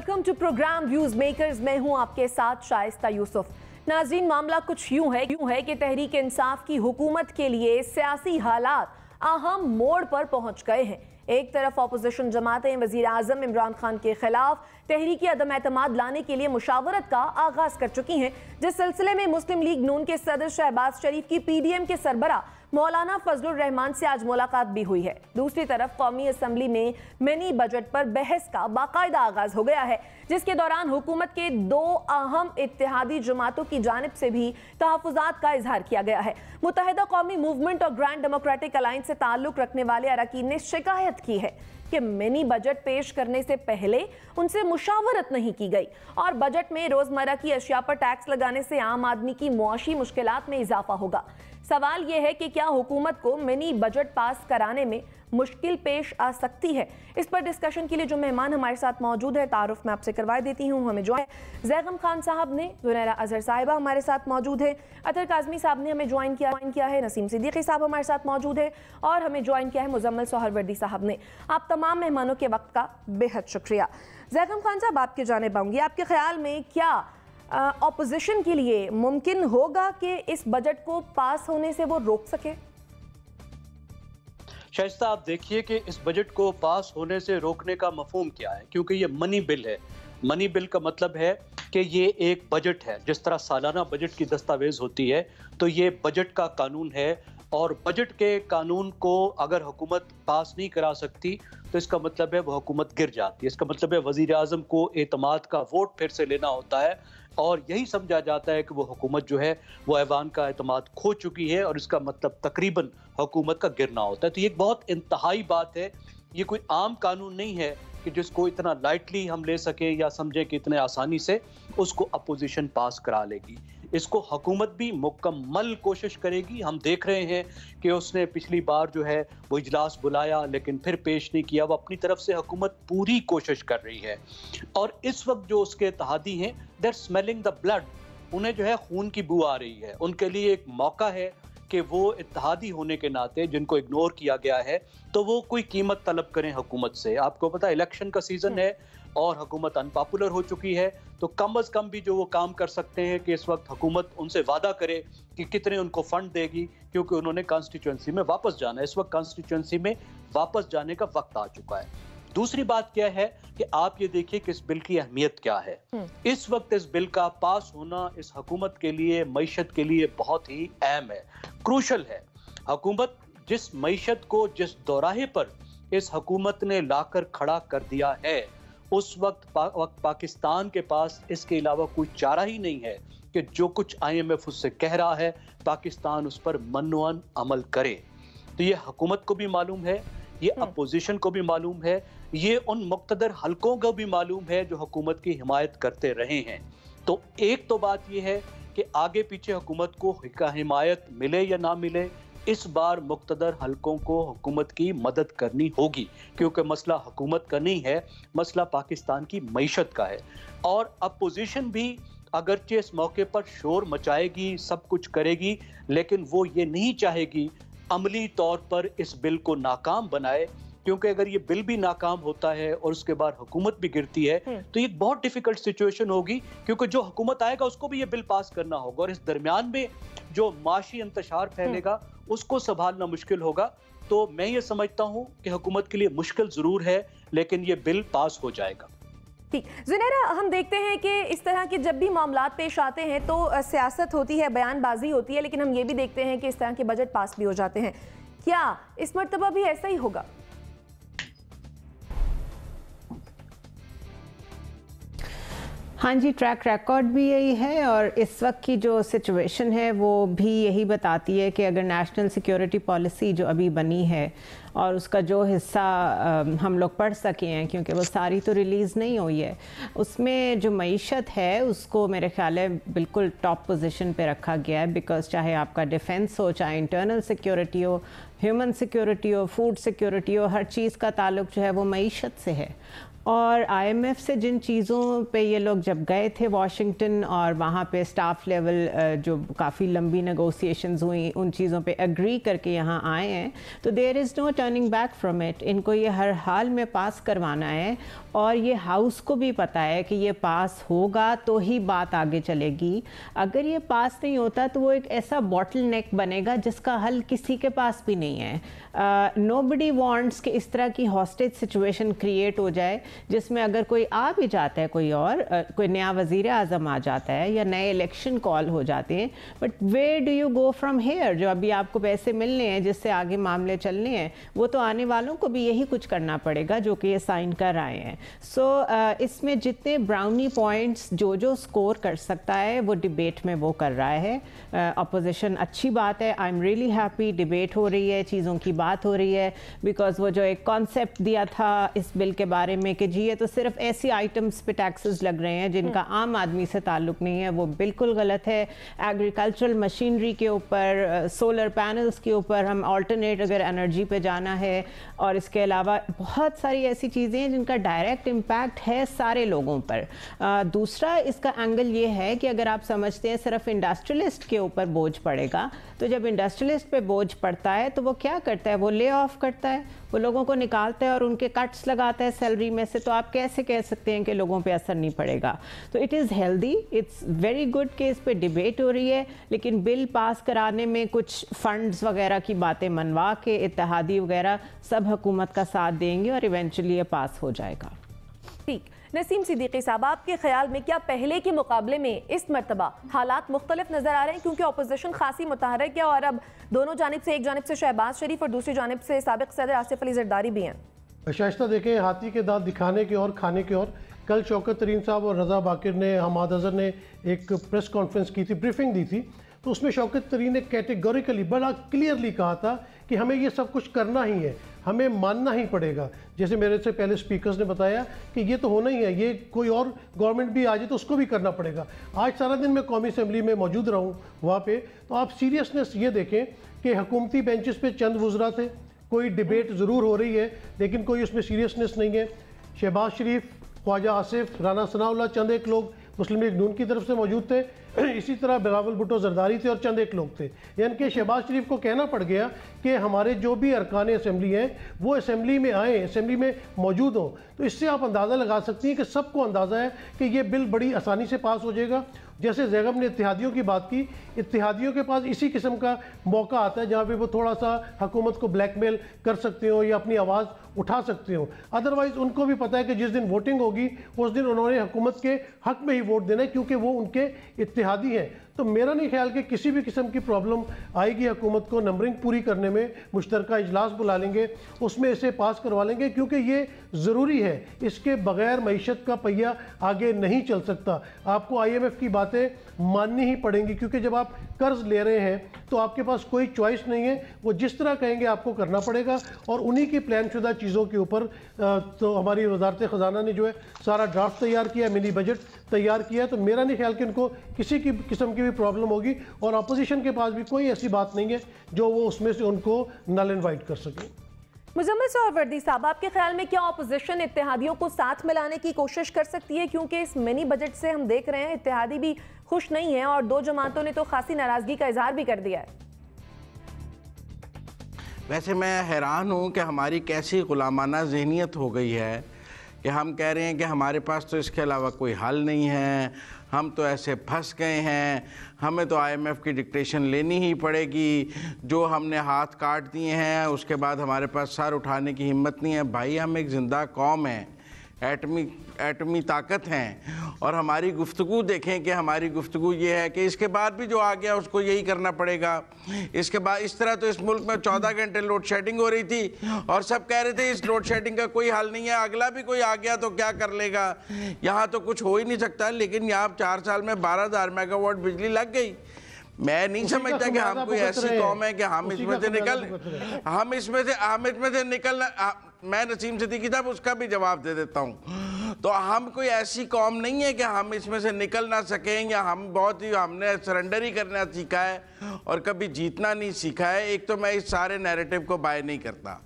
Welcome to programme views makers. मैं हूं आपके साथ शाइस्ता यूसुफ। नाज़रीन, मामला कुछ यूं है कि तहरीक इंसाफ की हुकूमत के लिए सियासी हालात अहम मोड़ पर पहुंच गए हैं। एक तरफ अपोजिशन जमातें वजीर आजम इमरान खान के खिलाफ तहरीकी अदम एतमाद लाने के लिए मुशावरत का आगाज कर चुकी हैं, जिस सिलसिले में मुस्लिम लीग नून के सदर शहबाज शरीफ की PDM के सरबरा मौलाना फजलुर रहमान से आज मुलाकात भी हुई है। दूसरी तरफ कौमी असम्बली में मिनी बजट पर बहस का बाकायदा आगाज हो गया है, जिसके दौरान हुकूमत के दो अहम इत्तेहादी जमातों की जानिब से भी तहफ़्फ़ुज़ात का इजहार किया गया है। मुत्तहिदा कौमी मूवमेंट और ग्रैंड डेमोक्रेटिक अलायंस से ताल्लुक रखने वाले अरकान ने शिकायत की है कि मिनी बजट पेश करने से पहले उनसे मुशावरत नहीं की गई और बजट में रोजमर्रा की अशिया पर टैक्स लगाने से आम आदमी की मुआशी मुश्किलात में इजाफा होगा। सवाल यह है कि क्या हुकूमत को मिनी बजट पास कराने में मुश्किल पेश आ सकती है। इस पर डिस्कशन के लिए जो मेहमान हमारे साथ मौजूद है, तारुफ मैं आपसे करवा देती हूँ। हमें जो है जैगम खान साहब ने, जुनैरा अजहर साहिबा हमारे साथ मौजूद है, अतर काज़मी साहब ने हमें ज्वाइन किया है, नसीम सिद्दीकी साहब हमारे साथ मौजूद है और हमें ज्वाइन किया है मुजम्मल सोहरवर्दी साहब ने। आप तमाम मेहमानों के वक्त का बेहद शुक्रिया। जैगम खान साहब, आपके जानिब आऊँगी। आपके ख्याल में क्या ऑपोजिशन के लिए मुमकिन होगा कि इस बजट को पास होने से वो रोक सके? शाइस्ता, आप देखिए कि इस बजट को पास होने से रोकने का मफहूम क्या है, क्योंकि ये मनी बिल है। मनी बिल का मतलब है कि ये एक बजट है। जिस तरह सालाना बजट की दस्तावेज होती है, तो ये बजट का कानून है और बजट के कानून को अगर हुकूमत पास नहीं करा सकती तो इसका मतलब है वो हुकूमत गिर जाती है। इसका मतलब है वज़ीर आज़म को एतमाद का वोट फिर से लेना होता है और यही समझा जाता है कि वो हुकूमत जो है वो ऐवान का एतमाद खो चुकी है और इसका मतलब तकरीबन हुकूमत का गिरना होता है। तो ये एक बहुत इंतहाई बात है। ये कोई आम कानून नहीं है कि जिसको इतना लाइटली हम ले सकें या समझें कि इतने आसानी से उसको अपोजिशन पास करा लेगी। इसको हुकूमत भी मुकम्मल कोशिश करेगी। हम देख रहे हैं कि उसने पिछली बार जो है वो इजलास बुलाया लेकिन फिर पेश नहीं किया। वो अपनी तरफ से हुकूमत पूरी कोशिश कर रही है और इस वक्त जो उसके इत्तेहादी हैं, they are smelling the blood. उन्हें जो है खून की बू आ रही है। उनके लिए एक मौका है कि वो इत्तेहादी होने के नाते जिनको इग्नोर किया गया है तो वो कोई कीमत तलब करें हुकूमत से। आपको पता है इलेक्शन का सीज़न है और हुकूमत अनपॉपुलर हो चुकी है, तो कम अज़ कम भी जो वो काम कर सकते हैं कि इस वक्त हुकूमत उनसे वादा करे कि कितने उनको फ़ंड देगी, क्योंकि उन्होंने कॉन्स्टिट्यूंसी में वापस जाना है। इस वक्त कॉन्स्टिट्यूंसी में वापस जाने का वक्त आ चुका है। दूसरी बात क्या है कि आप ये देखिए कि इस बिल की अहमियत क्या है। इस वक्त इस बिल का पास होना इस हुकूमत के लिए, मईशत के लिए बहुत ही अहम है, क्रूशल है। हुकूमत जिस मईशत को जिस दौराहे पर इस हुकूमत ने लाकर खड़ा कर दिया है, उस वक्त पाकिस्तान के पास इसके अलावा कोई चारा ही नहीं है कि जो कुछ IMF उससे कह रहा है पाकिस्तान उस पर मनोअन अमल करे। तो ये हुकूमत को भी मालूम है, ये अपोजिशन को भी मालूम है, ये उन मुक़्तदर हलकों को भी मालूम है जो हुकूमत की हिमायत करते रहे हैं। तो एक तो बात ये है कि आगे पीछे हुकूमत को हिमायत मिले या ना मिले, इस बार मुक़्तदर हलकों को हुकूमत की मदद करनी होगी, क्योंकि मसला हुकूमत का नहीं है, मसला पाकिस्तान की मईशत का है। और अपोजिशन भी अगरचे इस मौके पर शोर मचाएगी, सब कुछ करेगी, लेकिन वो ये नहीं चाहेगी अमली तौर पर इस बिल को नाकाम बनाए, क्योंकि अगर ये बिल भी नाकाम होता है और उसके बाद हुकूमत भी गिरती है तो ये बहुत डिफिकल्ट सिचुएशन होगी, क्योंकि जो हुकूमत आएगा उसको भी ये बिल पास करना होगा और इस दरमियान में जो माशी इंतशार फैलेगा उसको संभालना मुश्किल होगा। तो मैं ये समझता हूँ कि हुकूमत के लिए मुश्किल ज़रूर है, लेकिन ये बिल पास हो जाएगा। ठीक जुनैरा, हम देखते हैं कि इस तरह के जब भी मामलात पेश आते हैं तो सियासत होती है, बयानबाजी होती है, लेकिन हम ये भी देखते हैं कि इस तरह के बजट पास भी हो जाते हैं। क्या इस मर्तबा भी ऐसा ही होगा? हाँ जी, ट्रैक रिकॉर्ड भी यही है और इस वक्त की जो सिचुएशन है वो भी यही बताती है कि अगर नेशनल सिक्योरिटी पॉलिसी जो अभी बनी है और उसका जो हिस्सा हम लोग पढ़ सके हैं, क्योंकि वो सारी तो रिलीज़ नहीं हुई है, उसमें जो मईशत है उसको मेरे ख्याल है बिल्कुल टॉप पोजीशन पे रखा गया है। बिकॉज चाहे आपका डिफेंस हो, चाहे इंटरनल सिक्योरिटी हो, ह्यूमन सिक्योरिटी हो, फूड सिक्योरिटी हो, हर चीज़ का ताल्लुक जो है वो मईशत से है। और IMF से जिन चीज़ों पे ये लोग जब गए थे वाशिंगटन और वहाँ पे स्टाफ लेवल जो काफ़ी लंबी नेगोशिएशंस हुई, उन चीज़ों पे एग्री करके यहाँ आए हैं, तो there is no turning back from it. इनको ये हर हाल में पास करवाना है और ये हाउस को भी पता है कि ये पास होगा तो ही बात आगे चलेगी। अगर ये पास नहीं होता तो वो एक ऐसा बॉटल नेक बनेगा जिसका हल किसी के पास भी नहीं है। नोबडी वांट्स कि इस तरह की हॉस्टेज सिचुएशन क्रिएट हो जाए जिसमें अगर कोई आ भी जाता है, कोई नया वज़ीर आज़म आ जाता है या नए इलेक्शन कॉल हो जाते हैं, but where do you go from here? जो अभी आपको पैसे मिलने हैं, जिससे आगे मामले चलने हैं, वो तो आने वालों को भी यही कुछ करना पड़ेगा जो कि ये साइन कर आए हैं। सो इसमें जितने ब्राउनी पॉइंट्स जो स्कोर कर सकता है वो डिबेट में वो कर रहा है। अपोजिशन अच्छी बात है, I am really happy, debate हो रही है, चीज़ों की बात हो रही है, बिकॉज वो जो एक कॉन्सेप्ट दिया था इस बिल के बारे में कि जी ये तो सिर्फ ऐसी आइटम्स पे टैक्सेस लग रहे हैं जिनका आम आदमी से ताल्लुक़ नहीं है, वो बिल्कुल गलत है। एग्रीकल्चरल मशीनरी के ऊपर, सोलर पैनल्स के ऊपर हम ऑल्टरनेट अगर एनर्जी पे जाना है, और इसके अलावा बहुत सारी ऐसी चीज़ें हैं जिनका डायरेक्ट इम्पैक्ट है सारे लोगों पर। दूसरा इसका एंगल ये है कि अगर आप समझते हैं सिर्फ इंडस्ट्रियलिस्ट के ऊपर बोझ पड़ेगा, तो जब इंडस्ट्रियलिस्ट पे बोझ पड़ता है तो वो क्या करता है? वो ले ऑफ करता है, वो लोगों को निकालता है और उनके कट्स लगाता है सैलरी में से। तो आप कैसे कह सकते हैं कि लोगों पे असर नहीं पड़ेगा? तो it is healthy, it's very good कि इस पे डिबेट हो रही है, लेकिन बिल पास कराने में कुछ फंड्स वगैरह की बातें मनवा के इत्तेहादी वगैरह सब हुकूमत का साथ देंगे और इवेंचुअली ये पास हो जाएगा। ठीक। नसीम सिद्दीकी साहब, आपके ख्याल में क्या पहले के मुकाबले में इस मरतबा हालात मुख्तलिफ नजर आ रहे हैं? क्योंकि अपोजिशन खासी मुतहरक है और अब दोनों जानिब से, एक जानिब से शहबाज शरीफ और दूसरी जानिब से साबिक सदर आसिफ अली जरदारी भी हैं। शाइस्ता, देखें, हाथी के दांत दिखाने के और खाने के और कल शौकत तरीन साहब और रज़ा बाकिर ने, हमाद अज़हर ने एक प्रेस कॉन्फ्रेंस की थी, ब्रीफिंग दी थी, तो उसमें शौकत तरीन ने कैटेगोरिकली बड़ा क्लियरली कहा था कि हमें ये सब कुछ करना ही है, हमें मानना ही पड़ेगा। जैसे मेरे से पहले स्पीकर्स ने बताया कि ये तो होना ही है, ये कोई और गवर्नमेंट भी आ जाए तो उसको भी करना पड़ेगा। आज सारा दिन मैं कौमी असम्बली में मौजूद रहूँ वहाँ पे, तो आप सीरियसनेस ये देखें कि हुकूमती बेंचेस पे चंद वुज़रा थे, कोई डिबेट ज़रूर हो रही है लेकिन कोई उसमें सीरियसनेस नहीं है। शहबाज शरीफ, ख्वाजा आसिफ, राना सनाउल्लाह, चंद एक लोग मुस्लिम लीग नून की तरफ से मौजूद थे, इसी तरह बिलावल भुट्टो जरदारी थे और चंद एक लोग थे। यानी कि शहबाज शरीफ को कहना पड़ गया कि हमारे जो भी अरकान असम्बली हैं वो असम्बली में आए, असम्बली में मौजूद हों। तो इससे आप अंदाज़ा लगा सकती हैं कि सबको अंदाज़ा है कि ये बिल बड़ी आसानी से पास हो जाएगा। जैसे जैगब ने इत्तेहादियों की बात की, इत्तेहादियों के पास इसी किस्म का मौका आता है जहाँ पे वो थोड़ा सा हुकूमत को ब्लैकमेल कर सकते हो या अपनी आवाज़ उठा सकते हो। अदरवाइज़ उनको भी पता है कि जिस दिन वोटिंग होगी उस दिन उन्होंने हुकूमत के हक़ में ही वोट देना है, क्योंकि वो उनके इत्तेहादी हैं। तो मेरा नहीं ख्याल कि किसी भी किस्म की प्रॉब्लम आएगी हुकूमत को नंबरिंग पूरी करने में। मुश्तरका इजलास बुला लेंगे, उसमें इसे पास करवा लेंगे, क्योंकि ये ज़रूरी है, इसके बगैर मईशत का पहिया आगे नहीं चल सकता। आपको IMF की बातें माननी ही पड़ेंगी, क्योंकि जब आप कर्ज ले रहे हैं तो आपके पास कोई चॉइस नहीं है, वो जिस तरह कहेंगे आपको करना पड़ेगा। और उन्हीं की प्लान शुदा चीज़ों के ऊपर तो हमारी वजारत ख़जाना ने जो है सारा ड्राफ्ट तैयार किया, मिनी बजट तैयार किया। तो मेरा नहीं ख्याल कि उनको किसी की किस्म की भी प्रॉब्लम होगी, और अपोजिशन के पास भी कोई ऐसी बात नहीं है जो वो उसमें से उनको नल इनवाइट कर सके। मुजम्मिल सहरवर्दी साहब, आपके ख्याल में क्या अपोजिशन इत्तेहादियों को साथ मिलाने की कोशिश कर सकती है? क्योंकि इस मिनी बजट से हम देख रहे हैं इत्तेहादी भी खुश नहीं है और दो जमातों ने तो खासी नाराजगी का इजहार भी कर दिया है। वैसे मैं हैरान हूँ कि हमारी कैसी गुलामाना जहनीत हो गई है कि हम कह रहे हैं कि हमारे पास तो इसके अलावा कोई हल नहीं है, हम तो ऐसे फंस गए हैं, हमें तो IMF की डिक्टेशन लेनी ही पड़ेगी, जो हमने हाथ काट दिए हैं उसके बाद हमारे पास सर उठाने की हिम्मत नहीं है। भाई, हम एक ज़िंदा कौम है, एटमी ताकत हैं, और हमारी गुफ्तगू देखें कि हमारी गुफ्तगू ये है कि इसके बाद भी जो आ गया उसको यही करना पड़ेगा। इसके बाद इस तरह तो इस मुल्क में 14 घंटे लोड शेडिंग हो रही थी और सब कह रहे थे इस लोड शेडिंग का कोई हल नहीं है, अगला भी कोई आ गया तो क्या कर लेगा, यहाँ तो कुछ हो ही नहीं सकता। लेकिन यहाँ 4 साल में 12,000 मेगावाट बिजली लग गई। मैं नहीं समझता कि हम कोई ऐसी कौम है कि हम इसमें से निकल मैं नसीम सिद्दीकी साहब उसका भी जवाब दे देता हूँ। तो हम कोई ऐसी कौम नहीं है कि हम इसमें से निकल ना सकें, या हमने सरेंडर ही करना सीखा है और कभी जीतना नहीं सीखा है। एक तो मैं इस सारे नैरेटिव को बाय नहीं करता,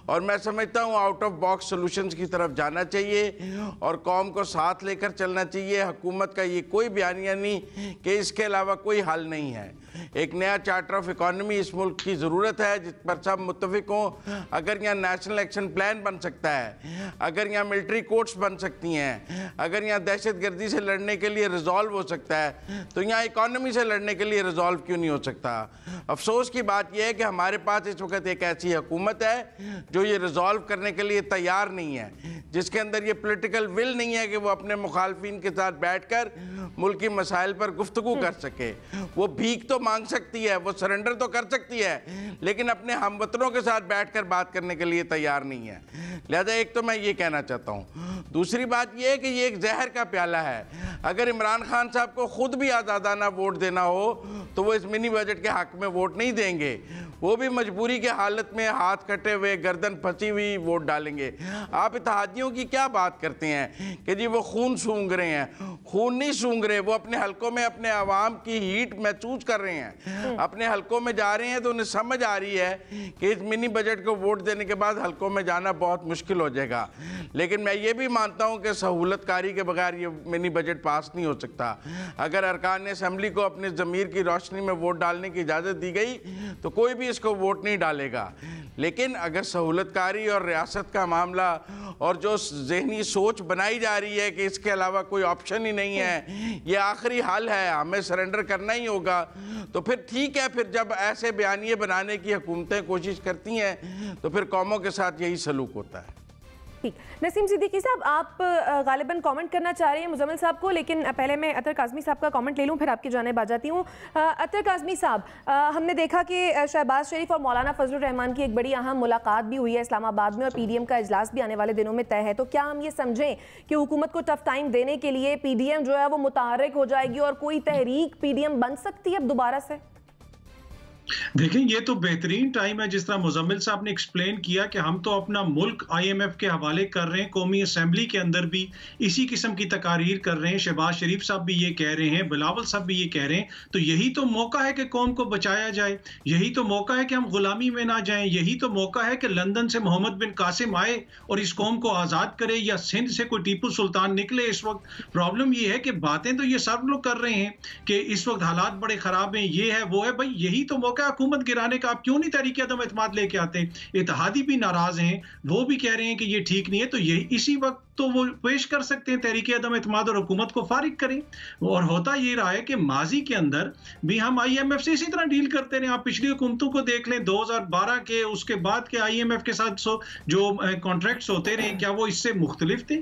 और मैं समझता हूँ आउट ऑफ बॉक्स सॉल्यूशंस की तरफ जाना चाहिए और कौम को साथ लेकर चलना चाहिए। हुकूमत का ये कोई बयानिया नहीं कि इसके अलावा कोई हल नहीं है। एक नया चार्टर ऑफ इकोनॉमी इस मुल्क की ज़रूरत है जिस पर सब मुत्तफिक हों। अगर यहाँ नेशनल एक्शन प्लान बन सकता है, अगर यहाँ मिलिट्री कोर्ट्स बन सकती हैं, अगर यहाँ दहशतगर्दी से लड़ने के लिए रिजॉल्व हो सकता है, तो यहाँ इकोनॉमी से लड़ने के लिए रिजॉल्व क्यों नहीं हो सकता। अफसोस की बात यह है कि हमारे पास इस वक्त एक ऐसी हुकूमत है जो ये रिजॉल्व करने के लिए तैयार नहीं है, जिसके अंदर ये पॉलिटिकल विल नहीं है कि वो अपने मुखालफिन के साथ बैठकर मुल्की मसाइल पर गुफ्तगू कर सके। वो भीख तो मांग सकती है, वो सरेंडर तो कर सकती है, लेकिन अपने हमवतनों के साथ बैठकर बात करने के लिए तैयार नहीं है। लिहाजा एक तो मैं ये कहना चाहता हूँ। दूसरी बात ये है कि ये एक जहर का प्याला है। अगर इमरान खान साहब को खुद भी आज़ादाना वोट देना हो तो वो इस मिनी बजट के हक में वोट नहीं देंगे, वो भी मजबूरी के हालत में हाथ कटे हुए, गर्दन फंसी हुई वोट डालेंगे। आप इत्तेहादियों की क्या बात करते हैं कि जी वो खून सूंघ रहे हैं? खून नहीं सूंघ रहे, वो अपने हलकों में अपने आवाम की हीट महसूस कर रहे हैं, अपने हलकों में जा रहे हैं। तो उन्हें समझ आ रही है कि इस मिनी बजट को वोट देने के बाद हलकों में जाना बहुत मुश्किल हो जाएगा। लेकिन मैं ये भी मानता हूँ कि सहूलतकारी के बगैर ये मिनी बजट पास नहीं हो सकता। अगर अरकान असम्बली को अपने ज़मीर की रोशनी में वोट डालने की इजाज़त दी गई तो कोई भी इसको वोट नहीं डालेगा। लेकिन अगर सहूलतकारी और रियासत का मामला और जो जहनी सोच बनाई जा रही है कि इसके अलावा कोई ऑप्शन ही नहीं है, ये आखिरी हल है, हमें सरेंडर करना ही होगा, तो फिर ठीक है। फिर जब ऐसे बयानिए बनाने की हुकूमतें कोशिश करती हैं तो फिर कौमों के साथ यही सलूक होता है। ठीक, नसीम सिद्दीकी साहब, आप गालिबन कमेंट करना चाह रहे हैं मुजम्मिल साहब को, लेकिन पहले मैं अतर काज़मी साहब का कमेंट ले लूं, फिर आपकी जानिब आ जाती हूं। अतर काज़मी साहब, हमने देखा कि शहबाज शरीफ और मौलाना फजलुर रहमान की एक बड़ी अहम मुलाकात भी हुई है इस्लामाबाद में, और पीडीएम का इजलास भी आने वाले दिनों में तय है। तो क्या हम ये समझें कि हुकूमत को टफ टाइम देने के लिए पीडीएम जो है वो मुतहर्रिक हो जाएगी और कोई तहरीक पीडीएम बन सकती है अब दोबारा से? देखें, ये तो बेहतरीन टाइम है, जिस तरह मुजम्मिल साहब ने एक्सप्लेन किया कि हम तो अपना मुल्क आईएमएफ के हवाले कर रहे हैं, कौमी असम्बली के अंदर भी इसी किस्म की तकारीर कर रहे हैं, शहबाज शरीफ साहब भी ये कह रहे हैं, बिलावल साहब भी ये कह रहे हैं। तो यही तो मौका है कि कौम को बचाया जाए, यही तो मौका है कि हम गुलामी में ना जाएं, यही तो मौका है कि लंदन से मोहम्मद बिन कासिम आए और इस कौम को आज़ाद करे, या सिंध से कोई टीपू सुल्तान निकले। इस वक्त प्रॉब्लम ये है कि बातें तो ये सब लोग कर रहे हैं कि इस वक्त हालात बड़े ख़राब हैं, ये है वो है। भाई यही तो मौका है हुकूमत गिराने का। आप क्यों नहीं तहरीक अदम एतमाद लेके आते? इत्तेहादी भी नाराज हैं, वो भी कह रहे हैं कि ये ठीक नहीं है। तो यही इसी वक्त तो वो पेश कर सकते हैं तहरीक अदम एतमाद और हुकूमत को फारिग करें। और होता ये रहा है कि माजी के अंदर भी हम आईएमएफ से इसी तरह डील करते रहे। आप पिछली हुकूमतों को देख लें, 2012 के उसके बाद के आईएमएफ के साथ जो कॉन्ट्रैक्ट्स होते रहे, क्या वो इससे मुख्तलिफ थे?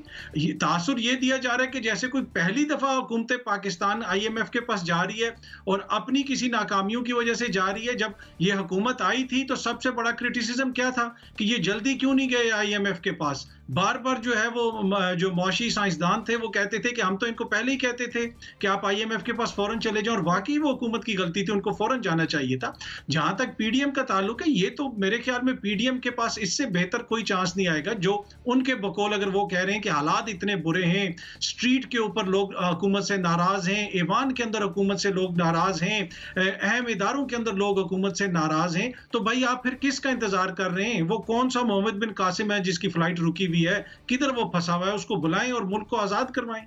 तासुर ये दिया जा रहा है कि जैसे कोई पहली दफा हुकूमत पाकिस्तान आईएमएफ के पास जा रही है और अपनी किसी नाकामियों की वजह से जा रही है। जब ये हुकूमत आई थी तो सबसे बड़ा क्रिटिसिज्म क्या था कि ये जल्दी क्यों नहीं गए आईएमएफ के पास। बार बार जो है वो जो मौशी साइंसदान थे वो कहते थे कि हम तो इनको पहले ही कहते थे कि आप आईएमएफ के पास फौरन चले जाओ, और वाकई वो हुकूमत की गलती थी, उनको फौरन जाना चाहिए था। जहां तक पीडीएम का ताल्लुक है, ये तो मेरे ख्याल में पीडीएम के पास इससे बेहतर कोई चांस नहीं आएगा। जो उनके बकौल अगर वो कह रहे हैं कि हालात इतने बुरे हैं, स्ट्रीट के ऊपर लोग हुकूमत से नाराज हैं, ऐवान के अंदर हुकूमत से लोग नाराज हैं, अहम इदारों के अंदर लोग हुकूमत से नाराज हैं, तो भाई आप फिर किसका इंतजार कर रहे हैं? वो कौन सा मोहम्मद बिन कासिम है जिसकी फ्लाइट रुकी हुई है, किधर वो फंसा हुआ है, उसको बुलाएं और मुल्क को आजाद करवाएं।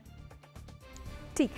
ठीक,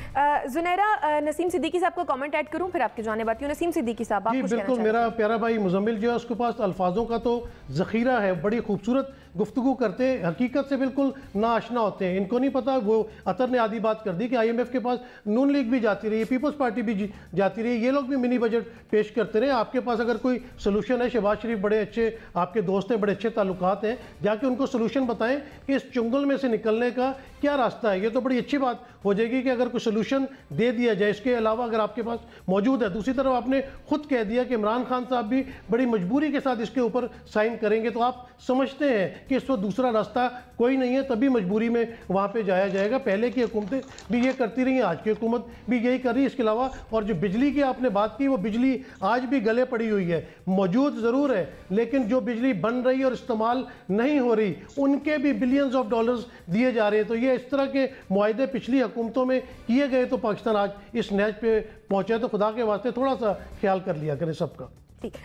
जुनैरा, नसीम सिद्दीकी साहब को कमेंट ऐड करूं, फिर आपके जाने बाती हूं। नसीम सिद्दीकी साहब, आप कुछ कहना चाहते हैं? बिल्कुल, मेरा प्यारा भाई मुजम्मिल जो है उसके पास अल्फाजों का तो ज़ख़ीरा है, बड़ी खूबसूरत गुफ्तगू करते हैं, हकीकत से बिल्कुल नाआशना होते हैं। इनको नहीं पता, वो अतर ने आधी बात कर दी कि आईएमएफ के पास नून लीग भी जाती रही, पीपल्स पार्टी भी जाती रही, ये लोग भी मिनी बजट पेश करते रहे। आपके पास अगर कोई सोल्यूशन है, शहबाज शरीफ बड़े अच्छे आपके दोस्त हैं, बड़े अच्छे ताल्लुकात हैं, जाके उनको सोल्यूशन बताएं कि इस चुंगल में से निकलने का क्या रास्ता है। ये तो बड़ी अच्छी बात हो जाएगी कि अगर कोई सोल्यूशन दे दिया जाए, इसके अलावा अगर आपके पास मौजूद है। दूसरी तरफ आपने खुद कह दिया कि इमरान खान साहब भी बड़ी मजबूरी के साथ इसके ऊपर साइन करेंगे, तो आप समझते हैं कि इस वक्त दूसरा रास्ता कोई नहीं है, तभी मजबूरी में वहाँ पे जाया जाएगा। पहले की हुकूमतें भी ये करती रही हैं, आज की हुकूमत भी यही कर रही है। इसके अलावा और जो बिजली की आपने बात की, वो बिजली आज भी गले पड़ी हुई है, मौजूद ज़रूर है, लेकिन जो बिजली बन रही है और इस्तेमाल नहीं हो रही, उनके भी बिलियंस ऑफ डॉलर्स दिए जा रहे हैं। तो ये इस तरह के मुआहदे पिछली हुकूमतों में किए गए, तो पाकिस्तान आज इस नहज पे पहुँचा है। तो खुदा के वास्ते थोड़ा सा ख्याल कर लिया करें सबका।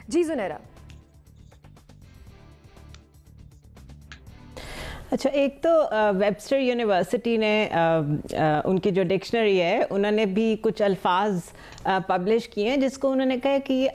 जी जुनैरा। अच्छा, एक तो वेबस्टर यूनिवर्सिटी ने उनकी जो डिक्शनरी है, उन्होंने भी कुछ अल्फाज पब्लिश किए हैं जिसको उन्होंने कहा कि ये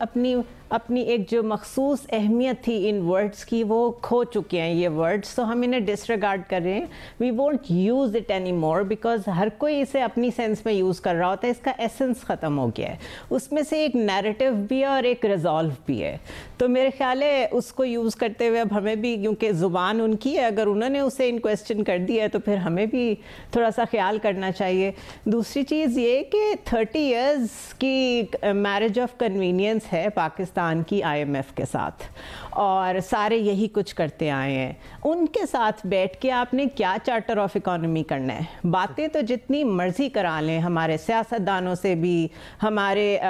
अपनी एक जो मखसूस अहमियत थी इन वर्ड्स की, वो खो चुके हैं ये वर्ड्स। तो हम इन्हें डिसरिगार्ड कर रहे हैं। We won't use it any more because हर कोई इसे अपनी सेंस में यूज़ कर रहा होता है। इसका एसेंस ख़त्म हो गया है। उसमें से एक नैरेटिव भी है और एक रिजॉल्व भी है। तो मेरे ख्याल है उसको यूज़ करते हुए अब हमें भी, क्योंकि ज़ुबान उनकी है, अगर उन्होंने उसे इन क्वेश्चन कर दिया है तो फिर हमें भी थोड़ा सा ख्याल करना चाहिए। दूसरी चीज़ ये कि 30 इयर्स की मैरिज ऑफ कन्वीनियंस है पाकिस्तान की IMF के साथ, और सारे यही कुछ करते आए हैं। उनके साथ बैठ के आपने क्या चार्टर ऑफ इकोनॉमी करना है? बातें तो जितनी मर्जी करा लें, हमारे सियासतदानों से भी, हमारे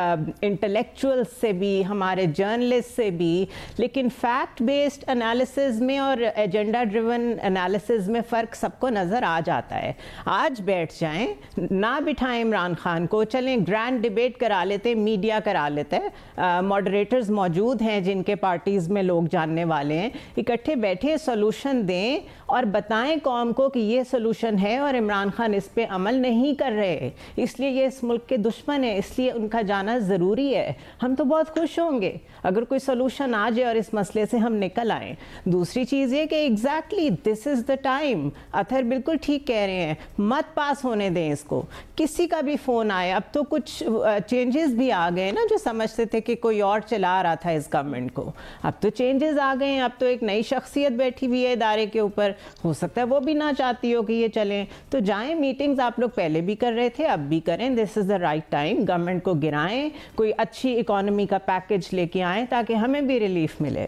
इंटेलेक्चुअल्स से भी, हमारे जर्नलिस्ट से भी, लेकिन फैक्ट बेस्ड एनालिसिस में और एजेंडा ड्रिवन एनालिसिस में फ़र्क सबको नज़र आ जाता है। आज बैठ जाएं, ना बिठाएं इमरान खान को, चलें ग्रैंड डिबेट करा लेते, मीडिया करा लेते हैं, मॉडरेटर्स मौजूद हैं जिनके पार्टीज़ में लोग जानने वाले हैं, इकट्ठे बैठे सोल्यूशन दें और बताएं कौम को कि ये सोल्यूशन है और इमरान खान इस पे अमल नहीं कर रहे, इसलिए ये इस मुल्क के दुश्मन है, इसलिए उनका जाना ज़रूरी है। हम तो बहुत खुश होंगे अगर कोई सोल्यूशन आ जाए और इस मसले से हम निकल आएँ। दूसरी चीज़ ये कि exactly this is the time. Athar बिल्कुल ठीक कह रहे हैं, मत पास होने दें इसको। किसी का भी फ़ोन आए, अब तो कुछ चेंजेस भी आ गए ना, जो समझते थे कि कोई और चला रहा था इस गवर्नमेंट को, अब तो चेंजेस आ गए हैं। अब तो एक नई शख्सियत बैठी हुई है इदारे के ऊपर, हो सकता है वो भी ना चाहती हो कि ये चलें, तो जाएं। मीटिंग्स आप लोग पहले भी कर रहे थे, अब भी करें। This is the right time. Government को गिराएं, कोई अच्छी इकोनॉमी का पैकेज लेके आएँ ताकि हमें भी रिलीफ मिले।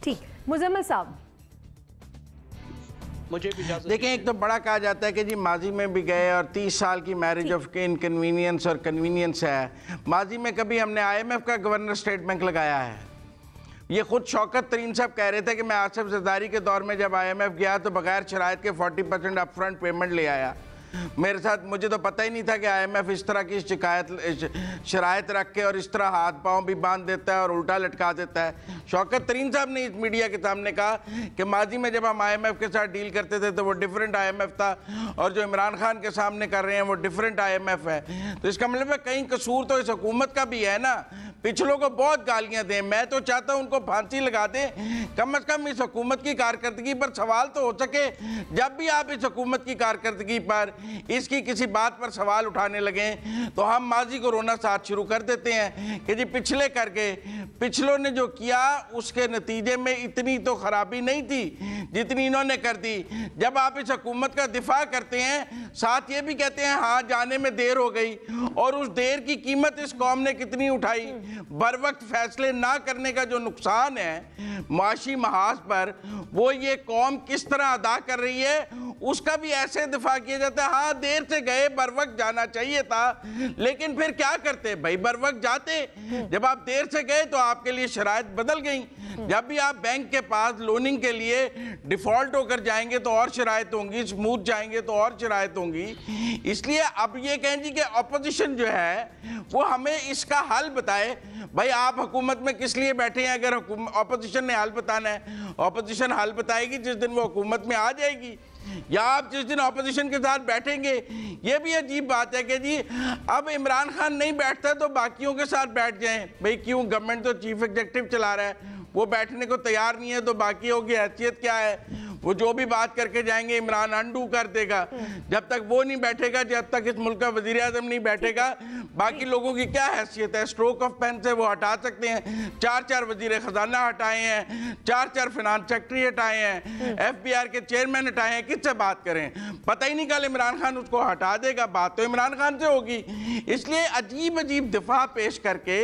ठीक, मुजम्मिल साहब मुझे भी देखें, एक तो बड़ा कहा जाता है कि जी माजी में भी गए और 30 साल की मैरिज ऑफ इनकन्वीनियंस और कन्वीनियंस है। माजी में कभी हमने IMF का गवर्नर स्टेट बैंक लगाया है? ये खुद शौकत तरीन साहब कह रहे थे कि मैं आसिफ जरदारी के दौर में जब IMF गया तो बगैर शराइत के 40% अपफ्रंट पेमेंट ले आया। मेरे साथ, मुझे तो पता ही नहीं था कि IMF इस तरह की शराइत रख के और इस तरह हाथ पांव भी बांध देता है और उल्टा लटका देता है। शौकत तरीन साहब ने इस मीडिया के सामने कहा कि माजी में जब हम IMF के साथ डील करते थे तो वो डिफरेंट IMF था और जो इमरान खान के सामने कर रहे हैं वो डिफरेंट IMF है। तो इसका मतलब है कहीं कसूर तो इस हुकूमत का भी है ना। पिछलों को बहुत गालियां दें, मैं तो चाहता हूं उनको फांसी लगा दें। कम से कम इस हुकूमत की कारकर्दगी पर सवाल तो हो सके। जब भी आप इस हुकूमत की कारकर्दगी पर, इसकी किसी बात पर सवाल उठाने लगें तो हम माजी को रोना साथ शुरू कर देते हैं कि जी पिछले करके, पिछलों ने जो किया उसके नतीजे में इतनी तो खराबी नहीं थी जितनी इन्होंने कर दी। जब आप इस हुकूमत का दिफा करते हैं, साथ ये भी कहते हैं हाँ जाने में देर हो गई, और उस देर की कीमत इस कौम ने कितनी उठाई। बर वक्त फैसले ना करने का जो नुकसान है माशी महाज पर, वो ये कौम किस तरह अदा कर रही है उसका भी ऐसे दिफा किया जाता है। हाँ देर से गए, बर वक्त जाना चाहिए था, लेकिन फिर क्या करते भाई, बर वक्त जाते। जब आप देर से गए तो आपके लिए शराइत बदल गई। जब भी आप बैंक के पास लोनिंग के लिए डिफॉल्ट होकर जाएंगे तो और शराइत होंगी, स्मूथ जाएंगे तो और शराइत होंगी। इसलिए अब ये कहें जी कि अपोजिशन जो है वो हमें इसका हल बताए। भाई आप हुकूमत में किस लिए बैठे हैं? अगर अपोजिशन ने हल बताना है, अपोजिशन हल बताएगी जिस दिन वो हुकूमत में आ जाएगी, या आप जिस दिन अपोजिशन के साथ बैठेंगे। ये भी अजीब बात है कि जी अब इमरान खान नहीं बैठता तो बाकियों के साथ बैठ जाएं। भाई क्यों? गवर्नमेंट तो चीफ एग्जीक्यूटिव चला रहा है, वो बैठने को तैयार नहीं है तो बाकियों की हैसियत क्या है? वो जो भी बात करके जाएंगे इमरान अंडू कर देगा। जब तक वो नहीं बैठेगा, जब तक इस मुल्क का वजीर आज़म नहीं बैठेगा, बाकी लोगों की क्या हैसियत है? स्ट्रोक ऑफ पेन से वो हटा सकते हैं। 4 वजीर खजाना हटाए हैं, 4 फिनांस सेक्रेटरी हटाए हैं, FBR के चेयरमैन हटाए हैं। किससे बात करें? पता ही नहीं कल इमरान खान उसको हटा देगा, बात तो इमरान खान से होगी। इसलिए अजीब अजीब दिफा पेश करके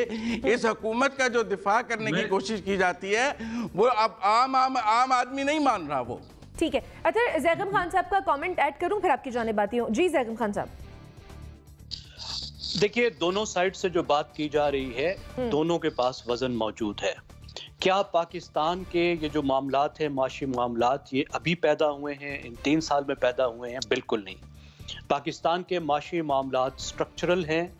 इस हुकूमत का जो दिफा करने की कोशिश की जाती है वो अब आम आदमी नहीं मान रहा। वो ठीक है। अच्छा, ज़ैगम खान साहब का कमेंट ऐड करूं, फिर आपकी जानिब आती हूं। जी ज़ैगम खान साहब। देखिए, दोनों साइड से जो बात की जा रही है, दोनों के पास वजन मौजूद है। क्या पाकिस्तान के ये जो मामलात हैं, माशी मामलात, ये अभी पैदा हुए हैं, इन 3 साल में पैदा हुए हैं? बिल्कुल नहीं। पाकिस्तान के माशी मामलात स्ट्रक्चरल हैं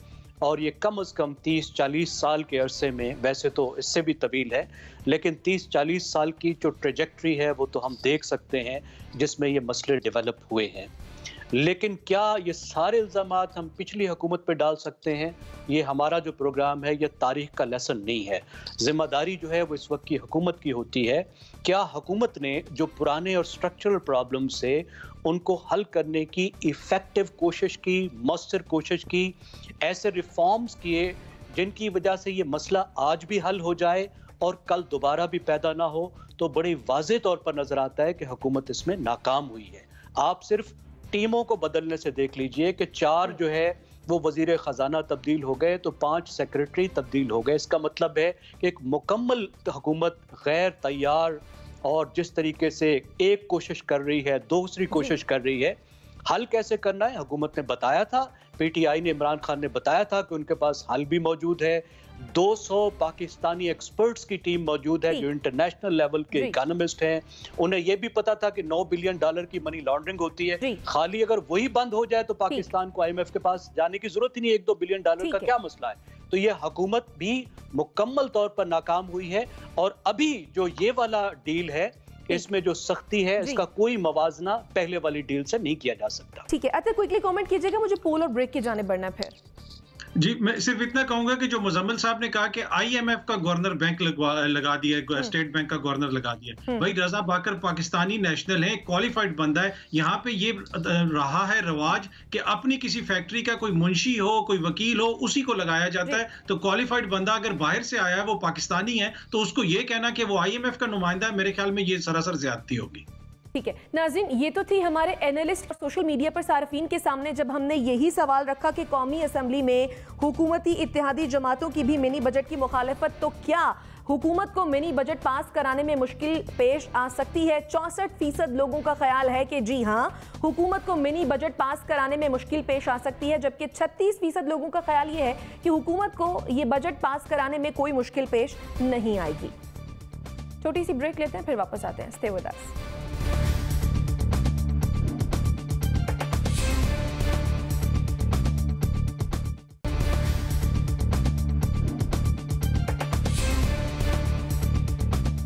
और ये कम से कम 30-40 साल के अरसे में, वैसे तो इससे भी तवील है, लेकिन 30-40 साल की जो ट्रेजेक्ट्री है वो तो हम देख सकते हैं जिसमें ये मसले डेवलप हुए हैं। लेकिन क्या ये सारे इल्ज़ामात हम पिछली हुकूमत पे डाल सकते हैं? ये हमारा जो प्रोग्राम है ये तारीख का लेसन नहीं है। ज़िम्मेदारी जो है वो इस वक्त की हुकूमत की होती है। क्या हुकूमत ने जो पुराने और स्ट्रक्चरल प्रॉब्लम से उनको हल करने की इफ़ेक्टिव कोशिश की, मौसर कोशिश की, ऐसे रिफॉर्म्स किए जिनकी वजह से ये मसला आज भी हल हो जाए और कल दोबारा भी पैदा ना हो? तो बड़ी वाज़ेह तौर पर नज़र आता है कि हुकूमत इसमें नाकाम हुई है। आप सिर्फ टीमों को बदलने से देख लीजिए कि 4 जो है वो वजीर ख़जाना तब्दील हो गए तो 5 सेक्रेटरी तब्दील हो गए। इसका मतलब है कि एक मुकम्मल हुकूमत गैर तैयार और जिस तरीके से एक कोशिश कर रही है, दूसरी कोशिश कर रही है। हल कैसे करना है हुकूमत ने बताया था, PTI ने, इमरान खान ने बताया था कि उनके पास हल भी मौजूद है। 200 पाकिस्तानी एक्सपर्ट्स की टीम मौजूद है जो इंटरनेशनल लेवल के इकोनॉमिस्ट हैं। उन्हें यह भी पता था कि $9 बिलियन की मनी लॉन्ड्रिंग होती है। खाली अगर वही बंद हो जाए तो पाकिस्तान को IMF के पास जाने की जरूरत ही नहीं। $1-2 बिलियन का क्या मसला है? तो ये हुकूमत भी मुकम्मल तौर पर नाकाम हुई है। और अभी जो ये वाला डील है, इसमें जो सख्ती है, इसका कोई मवाजना पहले वाली डील से नहीं किया जा सकता। ठीक है, अच्छा क्विकली कमेंट कीजिएगा, मुझे पोल और ब्रेक की जाने बढ़ना फिर। जी, मैं सिर्फ इतना कहूंगा कि जो मुजम्मिल साहब ने कहा कि IMF का गवर्नर बैंक लगा दिया, स्टेट बैंक का गवर्नर लगा दिया। भाई रजा बाकर पाकिस्तानी नेशनल है, क्वालिफाइड बंदा है। यहाँ पे ये रहा है रवाज कि अपनी किसी फैक्ट्री का कोई मुंशी हो, कोई वकील हो, उसी को लगाया जाता है। तो क्वालिफाइड बंदा अगर बाहर से आया है, वो पाकिस्तानी है, तो उसको ये कहना कि वो IMF का नुमाइंदा है, मेरे ख्याल में ये सरासर ज्यादती होगी। ठीक है नाज़रीन, ये तो थी हमारे एनालिस्ट और सोशल मीडिया पर सार्फिन के सामने जब हमने यही सवाल रखा कि कौमी असम्बली में हुकूमती इत्तेहादी जमातों की भी मिनी बजट की मुखालफत, तो क्या हुकूमत को मिनी बजट पास कराने में मुश्किल पेश आ सकती है? 64% लोगों का ख्याल है कि जी हाँ, हुकूमत को मिनी बजट पास कराने में मुश्किल पेश आ सकती है, जबकि 36% लोगों का ख्याल ये है कि हुकूमत को ये बजट पास कराने में कोई मुश्किल पेश नहीं आएगी। छोटी सी ब्रेक लेते हैं, फिर वापस आते हैं। Stay with us.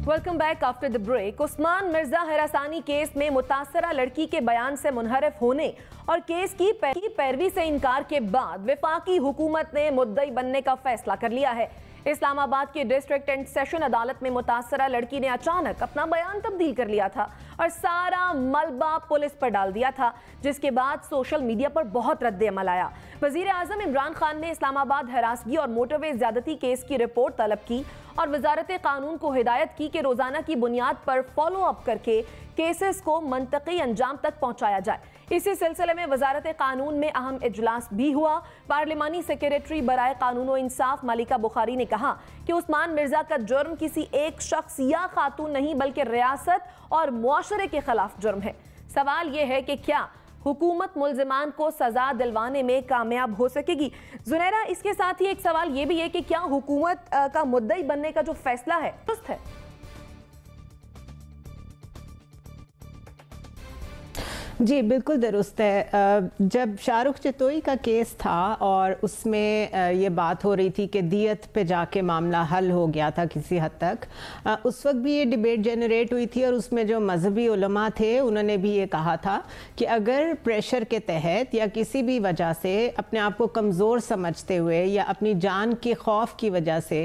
Welcome back after the break. Usman Mirza हरासानी केस में मुतासरा लड़की के बयान से मुनहरफ होने और केस की पैरवी से इनकार के बाद वफाकी हुकूमत ने मुद्दई बनने का फैसला कर लिया है। इस्लामाबाद की डिस्ट्रिक्ट एंड सेशन अदालत में मुतासरा लड़की ने अचानक अपना बयान तब्दील कर लिया था और सारा मलबा पुलिस पर डाल दिया था, जिसके बाद सोशल मीडिया पर बहुत रद्द अमल आया। वजीर आजम इमरान खान ने इस्लामाबाद हरासगी और मोटरवे ज्यादती केस की रिपोर्ट तलब की और वजारत कानून को हिदायत की कि रोजाना की बुनियाद पर फॉलो अप करके केसेस को मंतकी अंजाम तक पहुंचाया जाए। इसी सिलसिले में वजारत कानून में अहम इजलास भी हुआ। पार्लिमानी सेक्रेटरी बराए कानून व इंसाफ मलिका बुखारी ने कहा कि उस्मान मिर्जा का जुर्म किसी एक शख्स या खातून नहीं बल्कि रियासत और मुआशरे के खिलाफ जुर्म है। सवाल यह है कि क्या हुकूमत मुल्जिमान को सजा दिलवाने में कामयाब हो सकेगी? जुनैरा, इसके साथ ही एक सवाल ये भी है कि क्या हुकूमत का मुद्दई बनने का जो फैसला है दुरुस्त है? जी बिल्कुल दुरुस्त है। जब शाहरुख चितोई का केस था और उसमें ये बात हो रही थी कि दियत पे जाके मामला हल हो गया था किसी हद तक, उस वक्त भी ये डिबेट जनरेट हुई थी और उसमें जो मजहबी उलमा थे उन्होंने भी ये कहा था कि अगर प्रेशर के तहत या किसी भी वजह से अपने आप को कमज़ोर समझते हुए या अपनी जान के खौफ की वजह से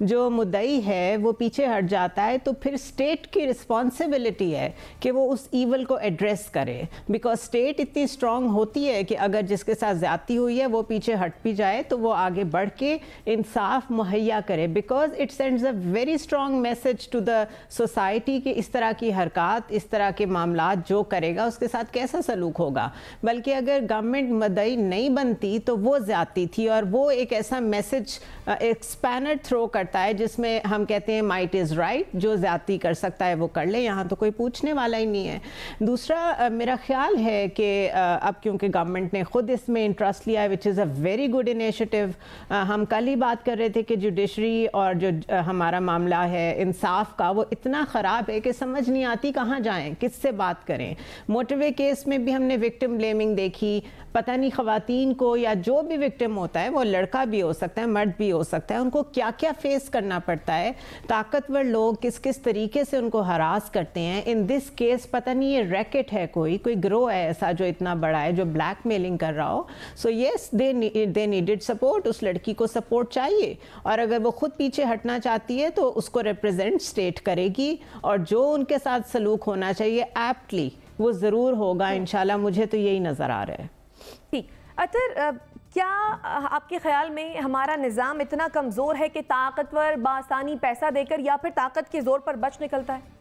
जो मुद्दई है वो पीछे हट जाता है, तो फिर स्टेट की रिस्पॉन्सिबिलिटी है कि वो उस ईवल को एड्रेस करे। बिकॉज स्टेट इतनी स्ट्रांग होती है कि अगर जिसके साथ ज्यादती हुई है वो पीछे हट भी जाए तो वो आगे बढ़ के इंसाफ मुहैया करे, because it sends a very strong message to the society कि इस तरह की हरकत, इस तरह के मामला जो करेगा उसके साथ कैसा सलूक होगा। बल्कि अगर गवर्नमेंट मदई नहीं बनती तो वो ज्यादती थी, और वो एक ऐसा मैसेज एक स्पैनर थ्रो करता है जिसमें हम कहते हैं माइट इज़ राइट, जो ज्यादती कर सकता है वो कर ले, यहाँ तो कोई पूछने वाला ही नहीं है। दूसरा मेरा ख्याल है कि अब क्योंकि गवर्नमेंट ने खुद इसमें इंटरेस्ट लिया है, which is a very good initiative. हम कल ही बात कर रहे थे कि जुडिशरी और जो हमारा मामला है इंसाफ का, वो इतना ख़राब है कि समझ नहीं आती कहाँ जाएं, किससे बात करें। मोटरवे केस में भी हमने विक्टिम ब्लेमिंग देखी, पता नहीं ख़वातीन को या जो भी विक्टिम होता है, वो लड़का भी हो सकता है, मर्द भी हो सकता है, उनको क्या क्या फेस करना पड़ता है। ताकतवर लोग किस किस तरीके से उनको हरास करते हैं। इन दिस केस पता नहीं ये रैकेट है, कोई ग्रो है ऐसा जो इतना बड़ा है जो ब्लैकमेलिंग कर रहा हो। So yes they needed support, उस लड़की को सपोर्ट चाहिए, और अगर वो खुद पीछे हटना चाहती है तो उसको रिप्रेजेंट स्टेट करेगी, और जो उनके साथ सलूक होना चाहिए एप्टली वो ज़रूर होगा इंशाल्लाह। मुझे तो यही नज़र आ रहा है। ठीक अतर, क्या आपके ख्याल में हमारा निज़ाम इतना कमज़ोर है कि ताकतवर बासानी पैसा देकर या फिर ताकत के जोर पर बच निकलता है?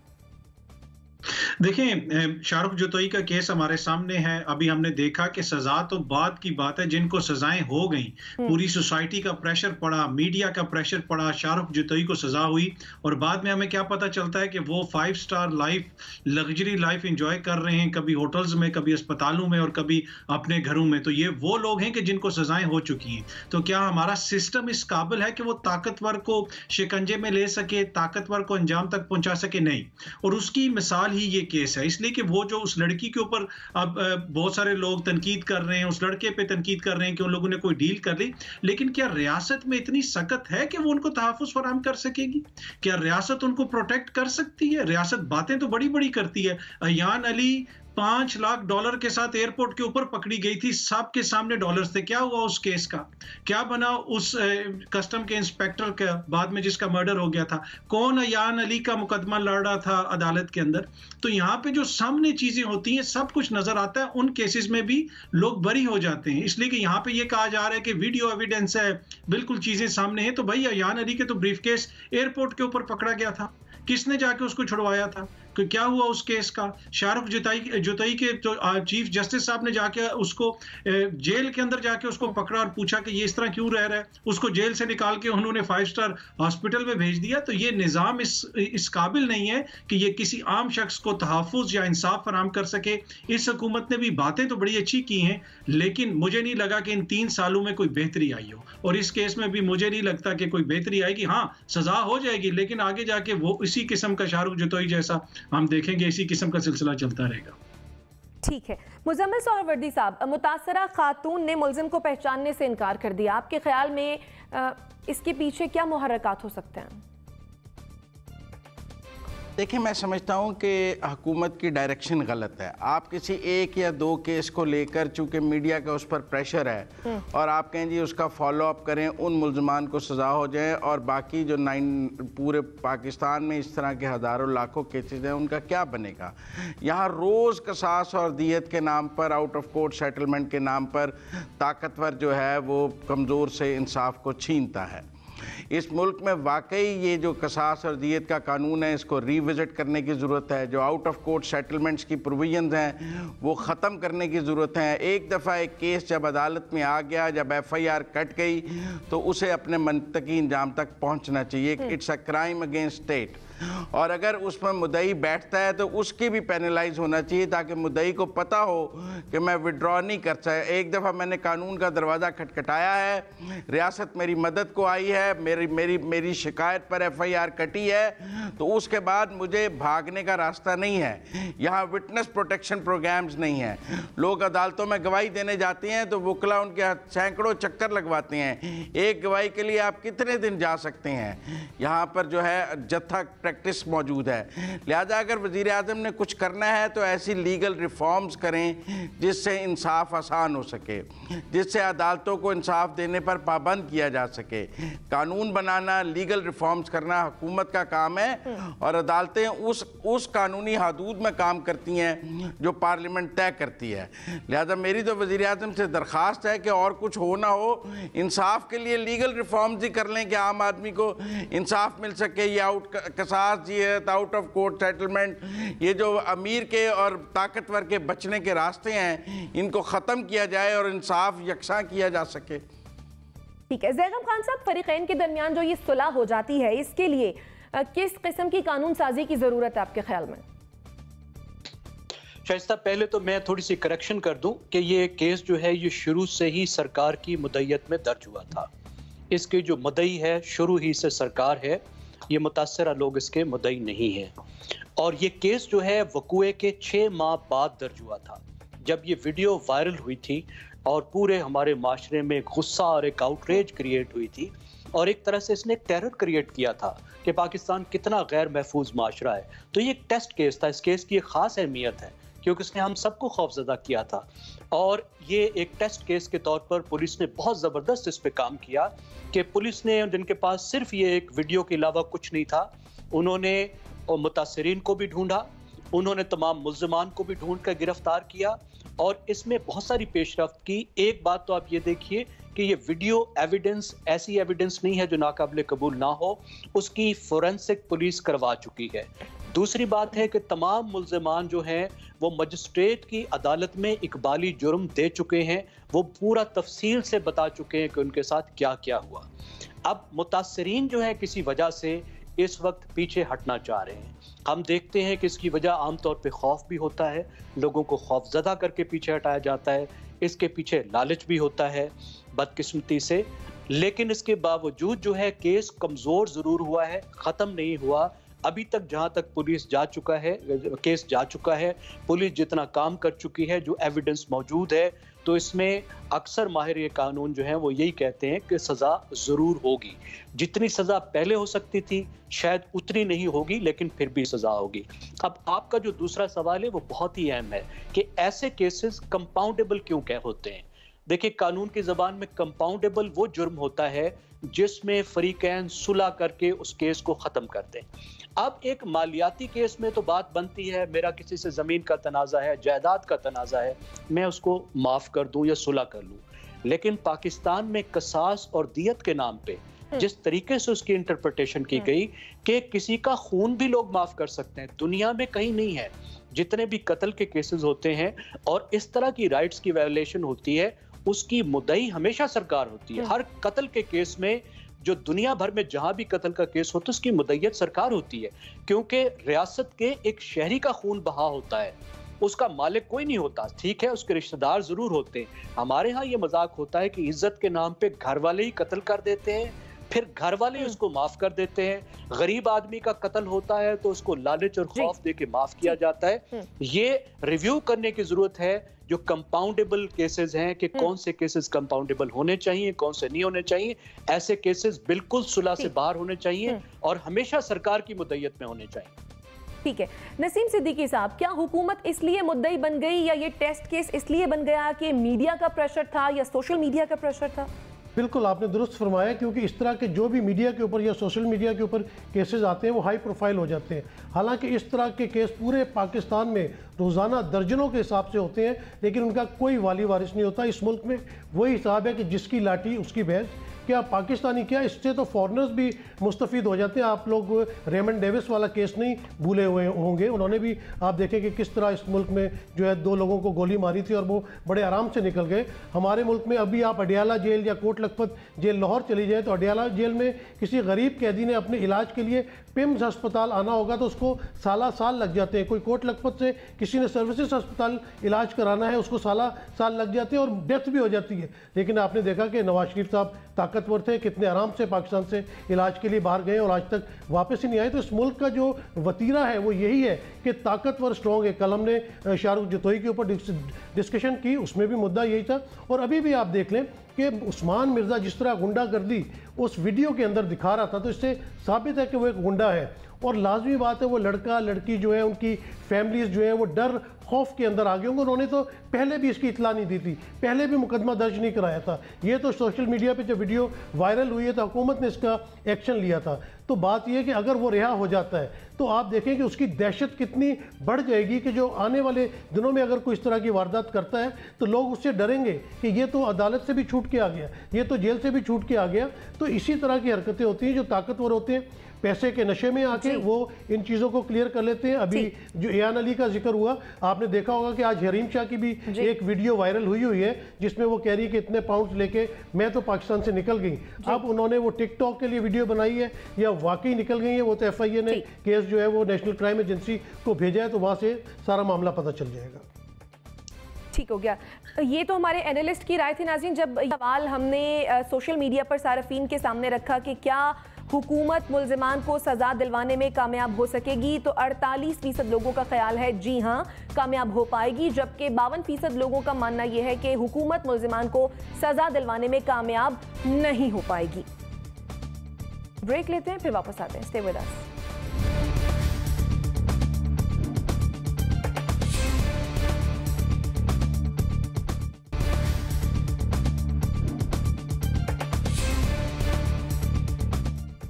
देखें, शाहरुख चितोई का केस हमारे सामने है। अभी हमने देखा कि सजा तो बाद की बात है, जिनको सजाएं हो गई, पूरी सोसाइटी का प्रेशर पड़ा, मीडिया का प्रेशर पड़ा, शाहरुख चितोई को सजा हुई, और बाद में हमें क्या पता चलता है कि वो 5 star life, luxury life enjoy कर रहे हैं, कभी होटल्स में, कभी अस्पतालों में और कभी अपने घरों में। तो ये वो लोग हैं कि जिनको सजाएं हो चुकी हैं। तो क्या हमारा सिस्टम इस काबिल है कि वो ताकतवर को शिकंजे में ले सके, ताकतवर को अंजाम तक पहुंचा सके? नहीं। और उसकी मिसाल ही ये केस है, इसलिए कि वो जो उस लड़की के ऊपर अब बहुत सारे लोग तनकीद कर रहे हैं, उस लड़के पे तनकीद कर रहे हैं कि उन लोगों ने कोई डील कर ली, लेकिन क्या रियासत में इतनी सख्त है कि वो उनको तहफ़्फ़ुज़ फराहम कर सकेगी? क्या रियासत उनको प्रोटेक्ट कर सकती है? रियासत बातें तो बड़ी बड़ी करती है। अयान अली $5 लाख के साथ एयरपोर्ट के ऊपर पकड़ी गई थी, सबके सामने डॉलर्स थे। क्या हुआ उस केस का? क्या बना उस कस्टम के इंस्पेक्टर का बाद में जिसका मर्डर हो गया था? कौन अयान अली का मुकदमा लड़ रहा था अदालत के अंदर? तो यहाँ पे जो सामने चीजें होती हैं सब कुछ नजर आता है, उन केसेस में भी लोग बरी हो जाते हैं। इसलिए कि यहाँ पे ये कहा जा रहा है कि वीडियो एविडेंस है, बिल्कुल चीजें सामने हैं। तो भाई अयान अली के तो ब्रीफकेस एयरपोर्ट के ऊपर पकड़ा गया था, किसने जाके उसको छुड़वाया था? क्या हुआ उस केस का? शाहरुख चितोई के जो चीफ जस्टिस साहब ने जाके उसको जेल के अंदर जाके उसको पकड़ा और पूछा कि ये इस तरह क्यों रह रहा है। उसको जेल से निकाल के उन्होंने 5 स्टार हॉस्पिटल में भेज दिया। तो ये निज़ाम इस काबिल नहीं है कि ये किसी आम शख्स को तहफ़्फ़ुज़ या इंसाफ फराहम कर सके। इस हुकूमत ने भी बातें तो बड़ी अच्छी की हैं, लेकिन मुझे नहीं लगा कि इन 3 सालों में कोई बेहतरी आई हो, और इस केस में भी मुझे नहीं लगता कि कोई बेहतरी आएगी। हाँ, सजा हो जाएगी, लेकिन आगे जाके वो इसी किस्म का शाहरुख चितोई जैसा हम देखेंगे, इसी किस्म का सिलसिला चलता रहेगा। ठीक है, मुजम्मिल सोहरावर्दी साहब, मुतासरा खातून ने मुल्जिम को पहचानने से इनकार कर दिया। आपके ख्याल में इसके पीछे क्या मुहर्रकात हो सकते हैं? देखिए, मैं समझता हूँ कि हुकूमत की डायरेक्शन गलत है। आप किसी 1 या 2 केस को लेकर, चूँकि मीडिया का उस पर प्रेशर है, और आप कहें जी उसका फॉलो अप करें, उन मुल्ज़मान को सज़ा हो जाए, और बाकी जो पूरे पाकिस्तान में इस तरह के हज़ारों लाखों केसेस हैं उनका क्या बनेगा? यहाँ रोज़ कसास और दियत के नाम पर, आउट ऑफ कोर्ट सेटलमेंट के नाम पर ताकतवर जो है वो कमज़ोर से इंसाफ को छीनता है। इस मुल्क में वाकई ये जो कसास और दियत का कानून है, इसको रीविज़िट करने की ज़रूरत है। जो आउट ऑफ कोर्ट सेटलमेंट्स की प्रोविजंस हैं वो ख़त्म करने की ज़रूरत है। एक दफ़ा एक केस जब अदालत में आ गया, जब FIR कट गई, तो उसे अपने मंतकी इंजाम तक पहुंचना चाहिए। It's a crime against state. और अगर उसमें मुद्दई बैठता है तो उसकी भी पेनलाइज होना चाहिए, ताकि मुद्दई को पता हो कि मैं विड्रॉ नहीं कर सकता। एक दफ़ा मैंने कानून का दरवाज़ा खटखटाया है, रियासत मेरी मदद को आई है, मेरी शिकायत पर FIR कटी है, तो उसके बाद मुझे भागने का रास्ता नहीं है। यहाँ विटनेस प्रोटेक्शन प्रोग्राम्स नहीं है। लोग अदालतों में गवाही देने जाते हैं तो वकला उनके सैकड़ों चक्कर लगवाते हैं। एक गवाही के लिए आप कितने दिन जा सकते हैं? यहाँ पर जो है जत्था प्रैक्टिस मौजूद है। लिहाजा अगर वज़ीर आज़म ने कुछ करना है तो ऐसी लीगल रिफॉर्म्स करें जिससे इंसाफ आसान हो सके, जिससे अदालतों को इंसाफ देने पर पाबंद किया जा सके। कानून बनाना, लीगल रिफॉर्म्स करना हुकूमत का काम है और अदालतें उस कानूनी हदूद में काम करती हैं जो पार्लियामेंट तय करती है। लिहाजा मेरी तो वज़ीर आज़म से दरख्वास्त है कि और कुछ हो ना हो, इंसाफ के लिए लीगल रिफॉर्म्स ही कर लें कि आम आदमी को इंसाफ मिल सके। ये कसास, ये आउट ऑफ कोर्ट सेटलमेंट, ये जो अमीर के और ताकतवर के बचने के रास्ते हैं, इनको ख़त्म किया जाए और इंसाफ यकसां किया जा सके। ठीक है ज़ैगम खान साहब, फरीकैन के दरमियान जो ये सुलह हो जाती है, इसके लिए किस किस्म की कानून साजी की ज़रूरत है आपके ख्याल में? शाइस्ता, पहले तो मैं थोड़ी सी करेक्शन कर दूं कि ये केस जो है ये शुरू से ही सरकार की मुद्दईयत में दर्ज हुआ था। इसके जो मुद्दई है शुरू ही से सरकार है, ये मुतासरा लोग इसके मुद्दई नहीं है। और ये केस जो है वक़ूए के 6 माह बाद दर्ज हुआ था, जब ये वीडियो वायरल हुई थी और पूरे हमारे माशरे में गुस्सा और एक आउटरेज क्रिएट हुई थी और एक तरह से इसने टेरर क्रिएट किया था कि पाकिस्तान कितना गैर महफूज माशरा है। तो ये एक टेस्ट केस था। इस केस की एक ख़ास अहमियत है क्योंकि इसने हम सबको खौफजदा किया था और ये एक टेस्ट केस के तौर पर पुलिस ने बहुत ज़बरदस्त इस पे काम किया कि पुलिस ने, जिनके पास सिर्फ ये एक वीडियो के अलावा कुछ नहीं था, उन्होंने मुतासरीन को भी ढूंढा, उन्होंने तमाम मुल्ज़िमान को भी ढूंढ कर गिरफ्तार किया और इसमें बहुत सारी पेशरफ्त की। एक बात तो आप ये देखिए कि ये वीडियो एविडेंस ऐसी एविडेंस नहीं है जो नाकाबिले कबूल ना हो, उसकी फोरेंसिक पुलिस करवा चुकी है। दूसरी बात है कि तमाम मुल्ज़िमान जो हैं वो मजिस्ट्रेट की अदालत में इकबाली जुर्म दे चुके हैं, वो पूरा तफसील से बता चुके हैं कि उनके साथ क्या क्या हुआ। अब मुतासरीन जो है किसी वजह से इस वक्त पीछे हटना चाह रहे हैं। हम देखते हैं कि इसकी वजह आमतौर पे खौफ भी होता है, लोगों को खौफजदा करके पीछे हटाया जाता है, इसके पीछे लालच भी होता है बदकिस्मती से। लेकिन इसके बावजूद जो है केस कमज़ोर ज़रूर हुआ है, ख़त्म नहीं हुआ। अभी तक जहां तक पुलिस जा चुका है, केस जा चुका है, पुलिस जितना काम कर चुकी है, जो एविडेंस मौजूद है, तो इसमें अक्सर माहिर कानून जो हैं वो यही कहते हैं कि सज़ा ज़रूर होगी। जितनी सज़ा पहले हो सकती थी शायद उतनी नहीं होगी, लेकिन फिर भी सज़ा होगी। अब आपका जो दूसरा सवाल है वो बहुत ही अहम है कि ऐसे केसेस कंपाउंडेबल क्यों होते हैं। देखिए, कानून की ज़बान में कंपाउंडेबल वो जुर्म होता है जिसमें फरीकैन सुलह करके उस केस को ख़त्म कर दें। अब एक मालियाती केस में तो बात बनती है, मेरा किसी से ज़मीन का तनाज़ा है, जायदाद का तनाज़ा है, मैं उसको माफ़ कर दूं या सुलह कर लूं। लेकिन पाकिस्तान में कसास और दियत के नाम पे जिस तरीके से उसकी इंटरप्रिटेशन की गई कि किसी का खून भी लोग माफ़ कर सकते हैं, दुनिया में कहीं नहीं है। जितने भी कत्ल के केसेस होते हैं और इस तरह की राइट्स की वायलेशन होती है, उसकी मुद्दई हमेशा सरकार होती है। हर कत्ल के केस में जो दुनिया भर में जहां भी कत्ल का केस होता है उसकी मुद्दईयत सरकार होती है, क्योंकि रियासत के एक शहरी का खून बहा होता है, उसका मालिक कोई नहीं होता। ठीक है, उसके रिश्तेदार जरूर होते हैं। हमारे यहाँ ये मजाक होता है कि इज्जत के नाम पे घर वाले ही कत्ल कर देते हैं, फिर घर वाले ही उसको माफ कर देते हैं। गरीब आदमी का कत्ल होता है तो उसको लालच और खौफ देके माफ किया जाता है। ये रिव्यू करने की जरूरत है जो कंपाउंडेबल केसेस हैं कि कौन से केसेस कंपाउंडेबल होने चाहिए, कौन से नहीं होने चाहिए। ऐसे केसेस बिल्कुल सुलह से बाहर होने चाहिए और हमेशा सरकार की मुद्दईयत में होने चाहिए। ठीक है, नसीम सिद्दीकी साहब, क्या हुकूमत इसलिए मुद्दई बन गई या ये टेस्ट केस इसलिए बन गया कि मीडिया का प्रेशर था या सोशल मीडिया का प्रेशर था? बिल्कुल आपने दुरुस्त फरमाया, क्योंकि इस तरह के जो भी मीडिया के ऊपर या सोशल मीडिया के ऊपर केसेस आते हैं वो हाई प्रोफाइल हो जाते हैं। हालांकि इस तरह के केस पूरे पाकिस्तान में रोज़ाना दर्जनों के हिसाब से होते हैं, लेकिन उनका कोई वाली वारिस नहीं होता। इस मुल्क में वही हिसाब है कि जिसकी लाठी उसकी भैंस। क्या पाकिस्तानी क्या, इससे तो फॉरेनर्स भी मुस्तफ़ीद हो जाते हैं। आप लोग रेमंड डेविस वाला केस नहीं भूले हुए होंगे, उन्होंने भी आप देखें कि किस तरह इस मुल्क में जो है 2 लोगों को गोली मारी थी और वो बड़े आराम से निकल गए। हमारे मुल्क में अभी आप अडियाला जेल या कोट लखपत जेल लाहौर चली जाए तो अडियाला जेल में किसी गरीब कैदी ने अपने इलाज के लिए पिम्स अस्पताल आना होगा तो उसको साल लग जाते हैं। कोई कोट लखपत से किसी ने सर्विसेज अस्पताल इलाज कराना है, उसको साल लग जाते हैं और डेथ भी हो जाती है। लेकिन आपने देखा कि नवाज शरीफ साहब ताकतवर थे, कितने आराम से पाकिस्तान से इलाज के लिए बाहर गए और आज तक वापस ही नहीं आए। तो इस मुल्क का जो वतीरा है वो यही है कि ताकतवर स्ट्रॉन्ग है। कल हमने शाहरुख जतोई के ऊपर डिस्कशन की, उसमें भी मुद्दा यही था। और अभी भी आप देख लें कि उस्मान मिर्ज़ा जिस तरह गुंडागर्दी उस वीडियो के अंदर दिखा रहा था, तो इससे साबित है कि वो एक गुंडा है। और लाजमी बात है वो लड़का लड़की जो है उनकी फैमिलीज जो है वो डर खौफ के अंदर आ गए होंगे। उन्होंने तो पहले भी इसकी इतला नहीं दी थी, पहले भी मुकदमा दर्ज नहीं कराया था। ये तो सोशल मीडिया पे जब वीडियो वायरल हुई है तो हुकूमत ने इसका एक्शन लिया था। तो बात यह है कि अगर वो रिहा हो जाता है तो आप देखें कि उसकी दहशत कितनी बढ़ जाएगी कि जो आने वाले दिनों में अगर कोई इस तरह की वारदात करता है तो लोग उससे डरेंगे कि ये तो अदालत से भी छूट के आ गया, ये तो जेल से भी छूट के आ गया। तो इसी तरह की हरकतें होती हैं। जो ताकतवर होते हैं पैसे के नशे में आके वो इन चीज़ों को क्लियर कर लेते हैं। अभी जो एयान अली का जिक्र हुआ, आपने देखा होगा कि आज हरीम शाह की भी एक वीडियो वायरल हुई है जिसमें वो कह रही है कि इतने पाउंड लेके मैं तो पाकिस्तान से निकल गई। अब उन्होंने वो टिकटॉक के लिए वीडियो बनाई है या वाकई निकल गई है, वो तो FIA ने केस जो है वो नेशनल क्राइम एजेंसी को भेजा है, तो वहाँ से सारा मामला पता चल जाएगा। ठीक हो गया। ये तो हमारे एनालिस्ट की राय थी। नाज़रीन, जब सवाल हमने सोशल मीडिया पर सार्फिन के सामने रखा कि क्या हुकूमत मुल्जिमान को सजा दिलवाने में कामयाब हो सकेगी, तो 48% लोगों का ख्याल है जी हाँ कामयाब हो पाएगी, जबकि 52% लोगों का मानना यह है कि हुकूमत मुल्जिमान को सजा दिलवाने में कामयाब नहीं हो पाएगी। ब्रेक लेते हैं, फिर वापस आते हैं। Stay with us.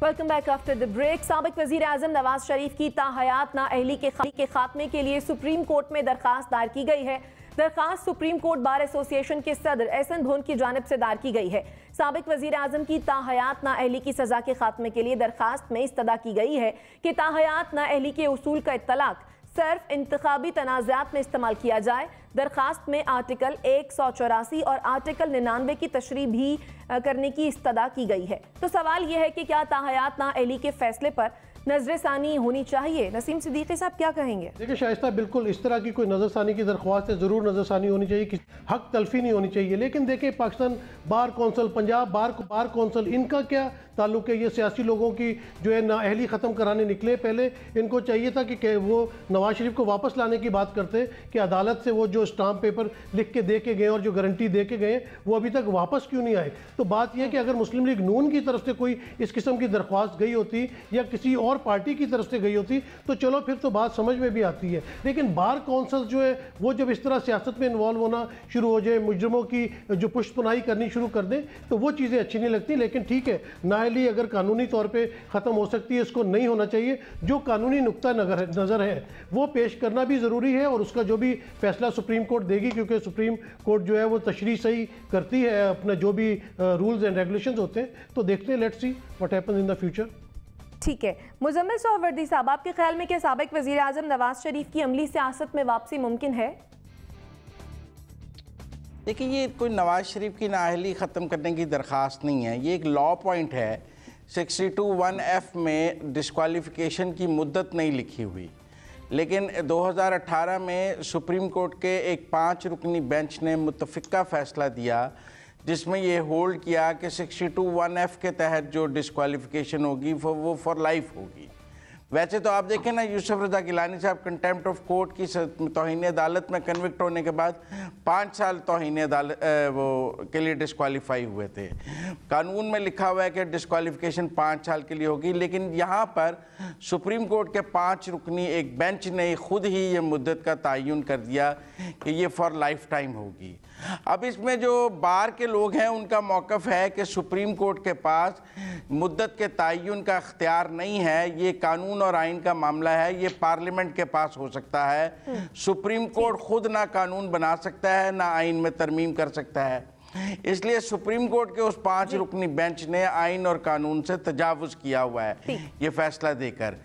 Welcome back after the break. साबिक वजीर आजम नवाज शरीफ की ताहयात नाअहली के खात्मे के लिए सुप्रीम कोर्ट में दरखास्त दायर की गई है। दरखास्त सुप्रीम कोर्ट बार एसोसिएशन के सदर एहसन भोन की जानिब से दायर की गई है। साबिक वजीर आजम की ताहयात नाअहली की सजा के खात्मे के लिए दरखास्त में इस्तदा की गई है कि ताहयात नाअहली के उसूल का इत्तलाक सिर्फ इंतखाबी तनाज़ात में इस्तेमाल किया जाए। दरखास्त में आर्टिकल 184 और आर्टिकल 99 की तशरीह भी करने की इस्तदा की गई है। तो सवाल यह है कि क्या ताहयात नाअहली के फैसले पर नजरसानी होनी चाहिए? नसीम सिद्दीकी साहब क्या कहेंगे? देखिए शाइस्ता, बिल्कुल इस तरह की कोई नजरसानी की दरख्वास्त है, ज़रूर नजरसानी होनी चाहिए, कि हक तलफी नहीं होनी चाहिए। लेकिन देखिए Pakistan bar council, Punjab bar council, इनका क्या ताल्लुक है? ये सियासी लोगों की जो है नाअहली ख़त्म कराने निकले। पहले इनको चाहिए था कि वो नवाज शरीफ को वापस लाने की बात करते कि अदालत से वो जो स्टाम्प पेपर लिख के दे के गए और जो गारंटी दे के गए वो अभी तक वापस क्यों नहीं आए। तो बात यह कि अगर मुस्लिम लीग नून की तरफ से कोई इस किस्म की दरख्वास्त गई होती या किसी और पार्टी की तरफ से गई होती तो चलो फिर तो बात समझ में भी आती है। लेकिन बार कौंसल जो है वो जब इस तरह सियासत में इन्वॉल्व होना शुरू हो जाए, मुजरिमों की जो पुष्टपुनाई करनी शुरू कर दें, तो वो चीज़ें अच्छी नहीं लगती। लेकिन ठीक है, नाअहली अगर कानूनी तौर पे ख़त्म हो सकती है, इसको नहीं होना चाहिए। जो कानूनी नुक्ता नज़र है वो पेश करना भी ज़रूरी है और उसका जो भी फैसला सुप्रीम कोर्ट देगी, क्योंकि सुप्रीम कोर्ट जो है वो तशरीह सही करती है अपना जो भी रूल्स एंड रेगुलेशंस होते हैं। तो देखते हैं, let's see what happens in the future. ठीक है, मुजम्मिल सोहवर्दी साहब, आपके ख्याल में क्या साबिक वज़ीर आज़म नवाज शरीफ की अमली सियासत में वापसी मुमकिन है? देखिए, ये कोई नवाज शरीफ की नाअहली ख़त्म करने की दरख्वास्त नहीं है, ये एक लॉ पॉइंट है। 62(1)(f) में डिस्क्वालिफिकेशन की मुद्दत नहीं लिखी हुई, लेकिन 2018 में सुप्रीम कोर्ट के एक 5 रुकनी बेंच ने मुत्तफ़िका फ़ैसला दिया जिसमें ये होल्ड किया कि 62(1)(f) के तहत जो डिस्क्वालिफिकेशन होगी वो फॉर लाइफ होगी। वैसे तो आप देखें ना, यूसुफ रज़ा गिलानी साहब कंटेम्प्ट ऑफ कोर्ट की तौहीन अदालत में कन्विक्ट होने के बाद 5 साल तौहीन अदालत वो के लिए डिस्क्वालीफाई हुए थे। कानून में लिखा हुआ है कि डिस्क्वालिफिकेशन 5 साल के लिए होगी, लेकिन यहाँ पर सुप्रीम कोर्ट के 5 रुकनी एक बेंच ने खुद ही ये मुद्दत का तयन कर दिया कि ये फॉर लाइफ टाइम होगी। अब इसमें जो बार के लोग हैं उनका मौक़िफ़ है कि सुप्रीम कोर्ट के पास मुद्दत के तयन का इख्तियार नहीं है, ये कानून और आइन का मामला है, ये पार्लियामेंट के पास हो सकता है। सुप्रीम कोर्ट खुद ना कानून बना सकता है ना आइन में तरमीम कर सकता है। इसलिए सुप्रीम कोर्ट के उस 5 रुकनी बेंच ने आइन और कानून से तजावुज किया हुआ है ये फैसला देकर,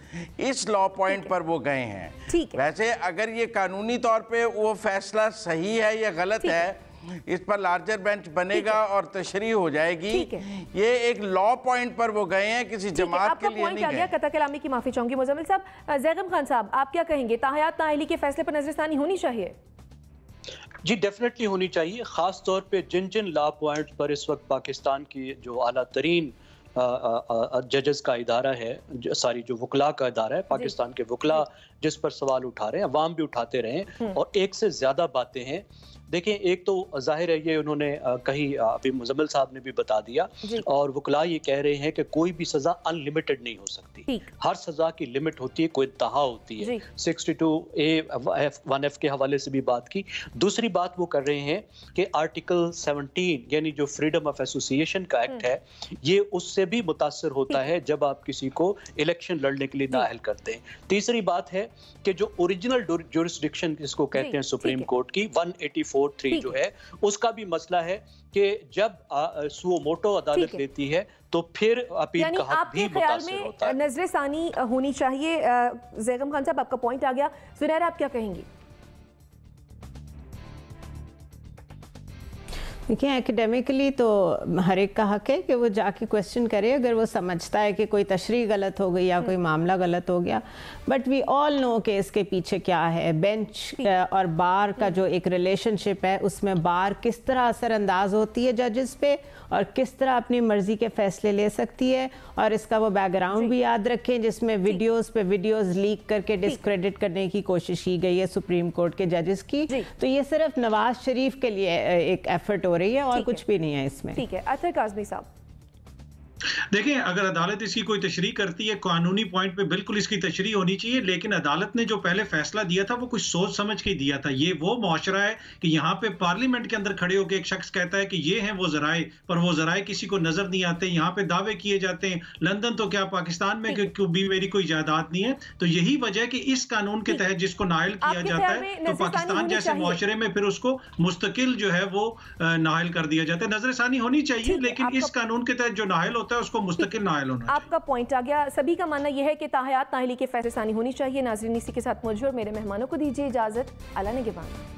इस लॉ पॉइंट पर वो गए हैं। वैसे अगर ये कानूनी तौर पे वो फैसला सही है या गलत है, इस पर लार्जर बेंच बनेगा और तशरीह हो जाएगी। ये एक लॉ पॉइंट पर वो गए हैं, किसी जमात के लिए नहीं गए। कता कलामी की माफी चाहूंगी। मुजम्मिल साहब, ज़ैगम खान साहब, आप क्या कहेंगे? ताहयात नाअहली के फैसले पर नजरसानी होनी चाहिए? जी डेफिनेटली होनी चाहिए, खास तौर पे जिन जिन लॉ पॉइंट्स पर इस वक्त पाकिस्तान की जो आला तरीन जजेस का इदारा है, सारी जो वकला का इदारा है, पाकिस्तान के वकला जिस पर सवाल उठा रहे हैं, अवाम भी उठाते रहे और एक से ज्यादा बातें हैं। देखिए, एक तो जाहिर है ये उन्होंने कही, अभी मुजम्मिल साहब ने भी बता दिया, और वकला ये कह रहे हैं कि कोई भी सजा अनलिमिटेड नहीं हो सकती, हर सजा की लिमिट होती है, कोई इंतहा होती है। 62A(1)(f) के हवाले से भी बात की। दूसरी बात वो कर रहे हैं कि आर्टिकल 17 यानी जो फ्रीडम ऑफ एसोसिएशन का एक्ट है, ये उससे भी मुतासर होता है जब आप किसी को इलेक्शन लड़ने के लिए नाअहल करते हैं। तीसरी बात है कि जो ओरिजिनल जुरिस्डिक्शन जिसको कहते हैं सुप्रीम कोर्ट की 184(3) जो है, उसका भी मसला है कि जब सुओ मोटो अदालत लेती है तो फिर अपील का हक भी मुतासर होता है। नजरसानी होनी चाहिए। ज़ैगम खान साहब, आपका पॉइंट आ गया। ज़ुनैरा, आप क्या कहेंगी? देखिए, एकेडमिकली तो हर एक का हक है कि वो जाके क्वेश्चन करे अगर वो समझता है कि कोई तशरीह गलत हो गई या कोई मामला गलत हो गया। बट वी ऑल नो कि इसके पीछे क्या है। बेंच और बार का जो एक रिलेशनशिप है, उसमें बार किस तरह असरअंदाज होती है जजेस पे और किस तरह अपनी मर्जी के फैसले ले सकती है, और इसका वो बैकग्राउंड भी याद रखें जिसमें वीडियोस पे वीडियोस लीक करके डिस्क्रेडिट करने की कोशिश की गई है सुप्रीम कोर्ट के जजेस की। तो ये सिर्फ नवाज शरीफ के लिए एक एफर्ट हो रही है और कुछ भी नहीं है इसमें। ठीक है, अतर काज़मी साहब। देखिए, अगर अदालत इसकी कोई तशरीह करती है, कानूनी पॉइंट पे बिल्कुल इसकी तशरीह होनी चाहिए, लेकिन अदालत ने जो पहले फैसला दिया था वो कुछ सोच समझ के दिया था। ये वो मुआशरा है कि यहाँ पे पार्लियामेंट के अंदर खड़े होकर एक शख्स कहता है कि ये हैं वो जराए, पर वो जराए किसी को नजर नहीं आते। यहाँ पे दावे किए जाते हैं लंदन तो क्या पाकिस्तान में भी मेरी कोई जायदाद नहीं है। तो यही वजह है कि इस कानून के तहत जिसको नायल किया जाता है, तो पाकिस्तान जैसे मुआशरे में फिर उसको मुस्तकिल जो है वो नायल कर दिया जाता है। नजरसानी होनी चाहिए, लेकिन इस कानून के तहत जो नायल होता है उसको मुस्तकिल नायल होना। आपका पॉइंट आ गया। सभी का मानना यह है कि ताहयात नाअहली के फैसले सानी होनी चाहिए। नाज़रीन, इसी के साथ मुझे और मेरे मेहमानों को दीजिए इजाजत। अल्लाह निगहबान।